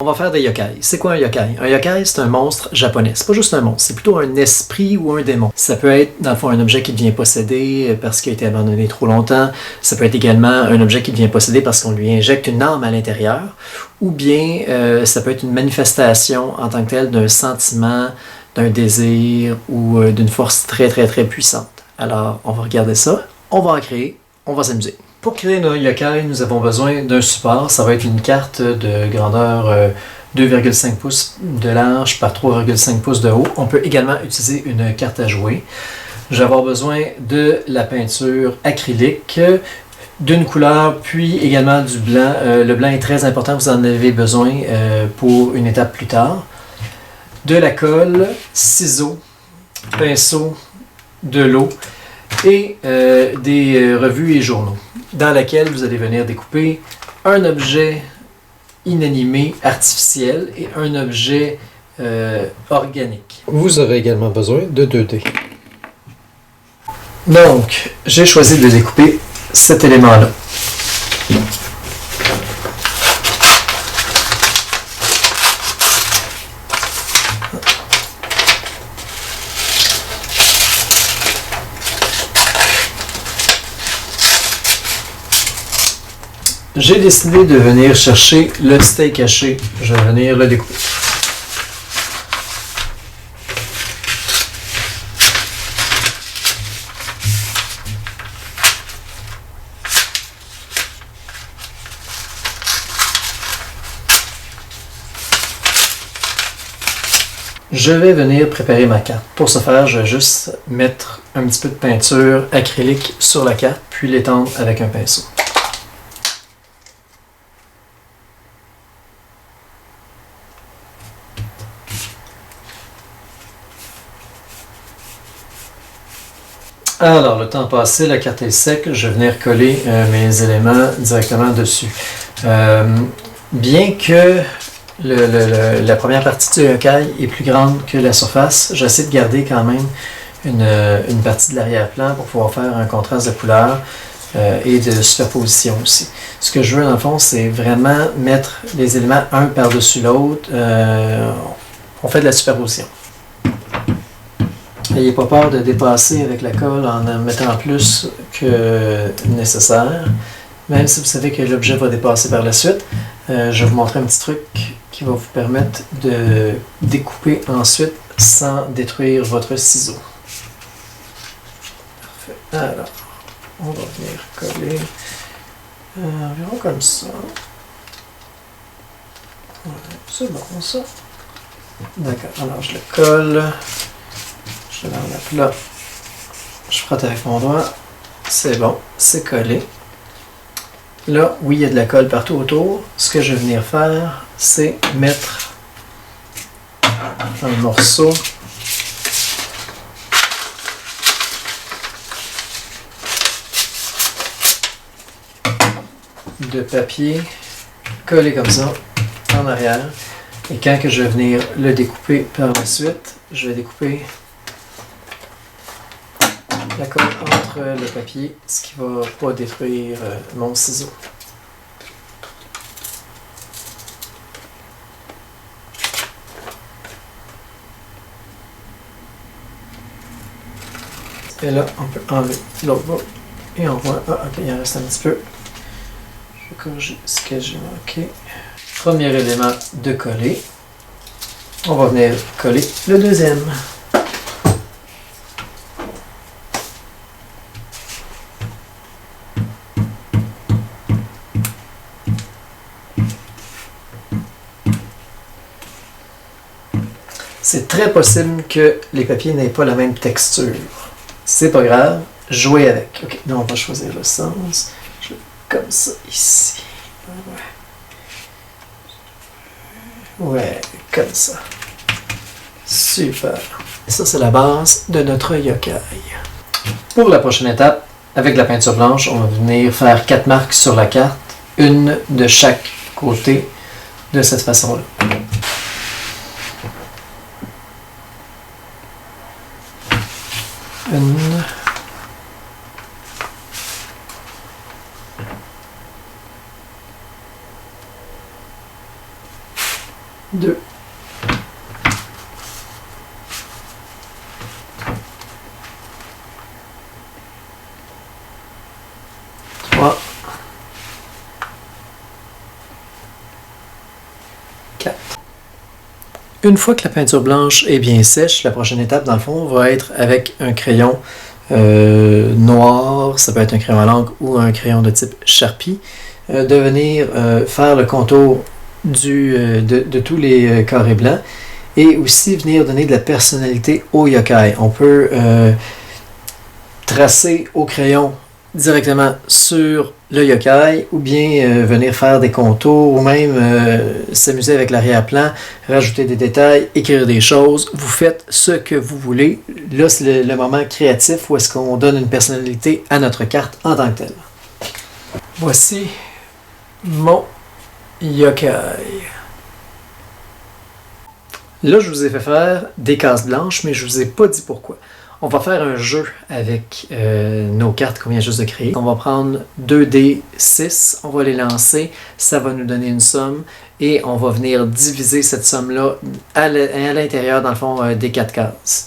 On va faire des yokai. C'est quoi un yokai? Un yokai, c'est un monstre japonais. C'est pas juste un monstre, c'est plutôt un esprit ou un démon. Ça peut être, dans le fond, un objet qui devient possédé parce qu'il a été abandonné trop longtemps. Ça peut être également un objet qui devient possédé parce qu'on lui injecte une âme à l'intérieur. Ou bien, ça peut être une manifestation en tant que telle d'un sentiment, d'un désir ou d'une force très, très, très puissante. Alors, on va regarder ça, on va en créer, on va s'amuser. Pour créer nos yokai, nous avons besoin d'un support. Ça va être une carte de grandeur 2,5 pouces de large par 3,5 pouces de haut. On peut également utiliser une carte à jouer. Je vais avoir besoin de la peinture acrylique, d'une couleur, puis également du blanc. Le blanc est très important, vous en avez besoin pour une étape plus tard. De la colle, ciseaux, pinceau, de l'eau et des revues et journaux dans laquelle vous allez venir découper un objet inanimé artificiel et un objet organique. Vous aurez également besoin de 2 dés. Donc, j'ai choisi de découper cet élément-là. J'ai décidé de venir chercher le steak haché. Je vais venir le découper. Je vais venir préparer ma carte. Pour ce faire, je vais juste mettre un petit peu de peinture acrylique sur la carte, puis l'étendre avec un pinceau. Alors, le temps passé, la carte est sec, je vais venir coller mes éléments directement dessus. Bien que la première partie du yokai est plus grande que la surface, j'essaie de garder quand même une partie de l'arrière-plan pour pouvoir faire un contraste de couleur et de superposition aussi. Ce que je veux, dans le fond, c'est vraiment mettre les éléments un par-dessus l'autre. On fait de la superposition. N'ayez pas peur de dépasser avec la colle en mettant plus que nécessaire. Même si vous savez que l'objet va dépasser par la suite, je vais vous montrer un petit truc qui va vous permettre de découper ensuite sans détruire votre ciseau. Parfait. Alors, on va venir coller environ comme ça. Ouais, c'est bon ça. D'accord, alors je le colle. Je l'enlève là. Je frotte avec mon doigt. C'est bon, c'est collé. Là, oui, il y a de la colle partout autour. Ce que je vais venir faire, c'est mettre un morceau de papier collé comme ça en arrière. Et quand que je vais venir le découper par la suite, je vais découper la colle entre le papier, ce qui ne va pas détruire mon ciseau. Et là, on peut enlever l'autre bout et on voit, ah ok, il en reste un petit peu. Je vais corriger ce que j'ai manqué. Premier élément de coller. On va venir coller le deuxième. C'est très possible que les papiers n'aient pas la même texture. C'est pas grave, jouez avec. Ok, là on va choisir le sens. Je vais comme ça ici. Ouais, comme ça. Super. Et ça, c'est la base de notre yokai. Pour la prochaine étape, avec la peinture blanche, on va venir faire 4 marques sur la carte, une de chaque côté, de cette façon-là. Une. 2. 3. 4. Une fois que la peinture blanche est bien sèche, la prochaine étape, dans le fond, va être avec un crayon noir, ça peut être un crayon à l'encre ou un crayon de type Sharpie, de venir faire le contour de tous les carrés blancs et aussi venir donner de la personnalité au yokai. On peut tracer au crayon directement sur le yokai ou bien venir faire des contours ou même s'amuser avec l'arrière-plan, rajouter des détails, écrire des choses. Vous faites ce que vous voulez. Là, c'est le moment créatif où est-ce qu'on donne une personnalité à notre carte en tant que telle. Voici mon yokai. Là, je vous ai fait faire des cases blanches, mais je ne vous ai pas dit pourquoi. On va faire un jeu avec nos cartes qu'on vient juste de créer. On va prendre 2D6, on va les lancer, ça va nous donner une somme et on va venir diviser cette somme-là à l'intérieur, dans le fond, des 4 cases.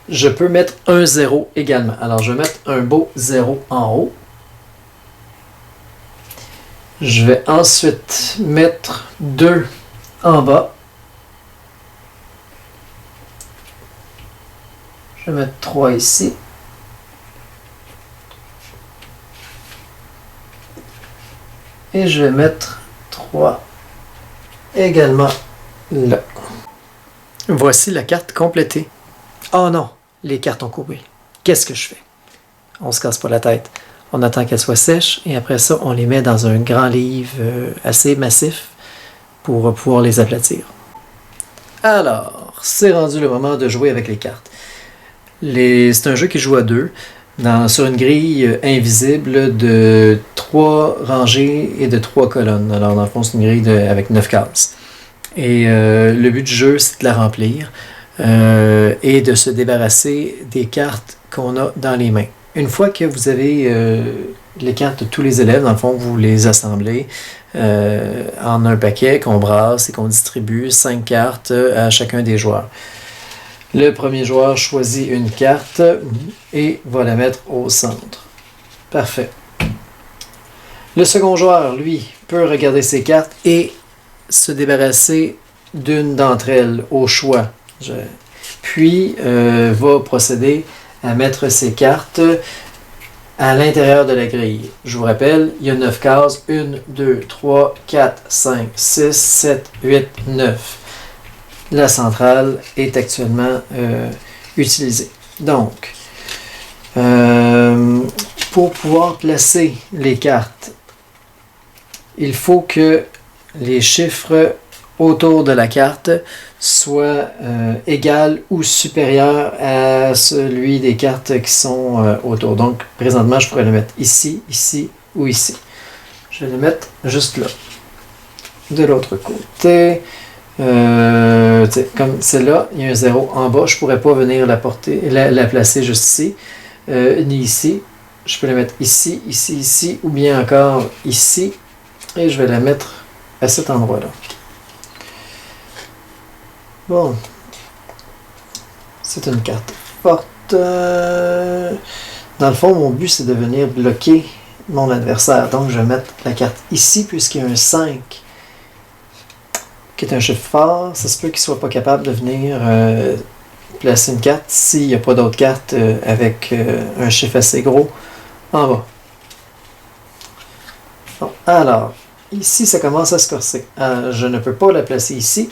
Je peux mettre un 0 également. Alors, je vais mettre un beau 0 en haut. Je vais ensuite mettre 2 en bas. Je vais mettre 3 ici. Et je vais mettre 3 également là. Voici la carte complétée. Oh non, les cartes ont coupé. Qu'est-ce que je fais? On se casse pas la tête. On attend qu'elles soient sèches et après ça, on les met dans un grand livre assez massif pour pouvoir les aplatir. Alors, c'est rendu le moment de jouer avec les cartes. C'est un jeu qui joue à 2 sur une grille invisible de 3 rangées et de 3 colonnes. Alors, dans le fond, c'est une grille avec 9 cases. Et le but du jeu, c'est de la remplir et de se débarrasser des cartes qu'on a dans les mains. Une fois que vous avez les cartes de tous les élèves, dans le fond, vous les assemblez en un paquet qu'on brasse et qu'on distribue 5 cartes à chacun des joueurs. Le premier joueur choisit une carte et va la mettre au centre. Parfait. Le second joueur, lui, peut regarder ses cartes et se débarrasser d'une d'entre elles au choix. Puis, va procéder à mettre ses cartes à l'intérieur de la grille. Je vous rappelle, il y a 9 cases. 1, 2, 3, 4, 5, 6, 7, 8, 9. La centrale est actuellement utilisée. Donc, pour pouvoir placer les cartes, il faut que les chiffres autour de la carte soient égaux ou supérieurs à celui des cartes qui sont autour. Donc, présentement, je pourrais le mettre ici, ici ou ici. Je vais le mettre juste là. De l'autre côté, comme celle-là, il y a un 0 en bas. Je ne pourrais pas venir la placer juste ici, ni ici. Je peux la mettre ici, ici, ici, ou bien encore ici. Et je vais la mettre à cet endroit-là. Bon. C'est une carte forte. Dans le fond, mon but, c'est de venir bloquer mon adversaire. Donc, je vais mettre la carte ici, puisqu'il y a un 5 qui est un chiffre fort. Ça se peut qu'il ne soit pas capable de venir placer une carte s'il n'y a pas d'autres cartes avec un chiffre assez gros en bas. Bon, alors, ici, ça commence à se corser. Je ne peux pas la placer ici,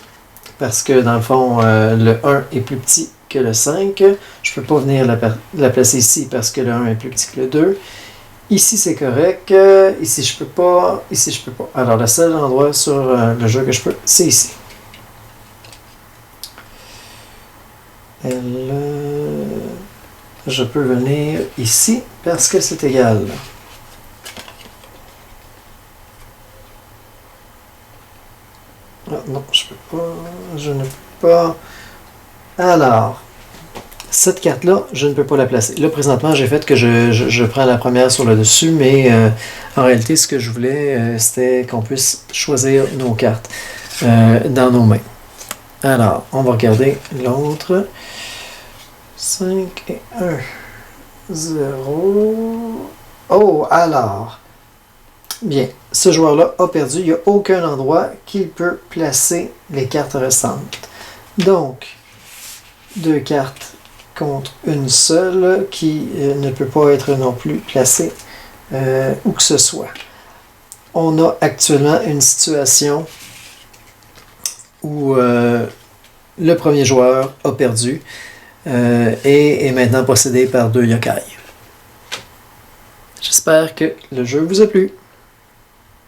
parce que dans le fond, le 1 est plus petit que le 5. Je ne peux pas venir la placer ici, parce que le 1 est plus petit que le 2. Ici, c'est correct. Ici, je peux pas. Ici, je peux pas. Alors, le seul endroit sur le jeu que je peux, c'est ici. Je peux venir ici, parce que c'est égal. Ah, non, je peux pas. Je ne peux pas. Alors, Cette carte-là, je ne peux pas la placer. Là, présentement, j'ai fait que je prends la première sur le dessus, mais en réalité, ce que je voulais, c'était qu'on puisse choisir nos cartes dans nos mains. Alors, on va regarder l'autre. 5 et 1. 0. Oh, alors. Bien, ce joueur-là a perdu. Il n'y a aucun endroit qu'il peut placer les cartes restantes. Donc, 2 cartes contre une seule qui ne peut pas être non plus placée où que ce soit. On a actuellement une situation où le premier joueur a perdu et est maintenant possédé par 2 yokai. J'espère que le jeu vous a plu.